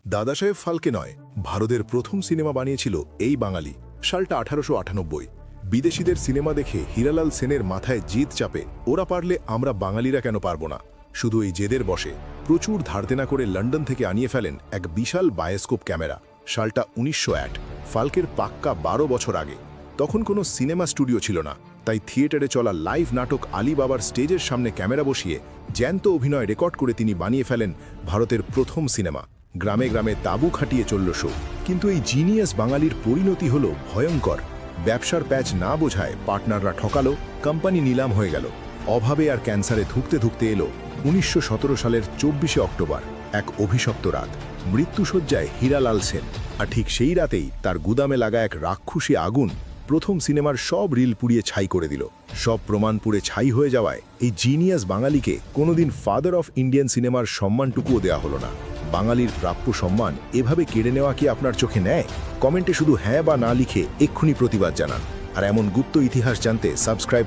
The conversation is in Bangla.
দাদাসাহেব ফালকে নয়, ভারতের প্রথম সিনেমা বানিয়েছিল এই বাঙালি। সালটা 1898। বিদেশিদের সিনেমা দেখে হীরালাল সেনের মাথায় জিদ চাপে, ওরা পারলে আমরা বাঙালিরা কেন পারব না। শুধু এই জেদের বসে প্রচুর ধারদেনা করে লন্ডন থেকে আনিয়ে ফেলেন এক বিশাল বায়োস্কোপ ক্যামেরা। সালটা 1901, ফালকের পাক্কা 12 বছর আগে। তখন কোনো সিনেমা স্টুডিও ছিল না, তাই থিয়েটারে চলা লাইভ নাটক আলিবাবার স্টেজের সামনে ক্যামেরা বসিয়ে জ্যান্ত অভিনয় রেকর্ড করে তিনি বানিয়ে ফেলেন ভারতের প্রথম সিনেমা। গ্রামে গ্রামে তাঁবু খাটিয়ে চলল শো। কিন্তু এই জিনিয়াস বাঙালির পরিণতি হলো ভয়ঙ্কর। ব্যবসার প্যাচ না বোঝায় পার্টনাররা ঠকালো, কোম্পানি নিলাম হয়ে গেল। অভাবে আর ক্যান্সারে ধুঁকতে ধুঁকতে এলো 1917 সালের 24শে অক্টোবর, এক অভিশপ্ত রাত। মৃত্যুশয্যায় হীরালাল সেন। আর ঠিক সেই রাতেই তার গুদামে লাগা এক রাক্ষসী আগুন প্রথম সিনেমার সব রিল পুড়িয়ে ছাই করে দিল। সব প্রমাণ পুড়ে ছাই হয়ে যাওয়ায় এই জিনিয়াস বাঙালিকে কোনোদিন ফাদার অফ ইন্ডিয়ান সিনেমার সম্মানটুকুও দেওয়া হলো না। বাঙালির প্রাপ্য সম্মান এভাবে কেড়ে নেওয়া কি আপনার চোখে নেয়? কমেন্টে শুধু হ্যাঁ বা না লিখে এক্ষুনি প্রতিবাদ জানান। আর এমন গুপ্ত ইতিহাস জানতে সাবস্ক্রাইব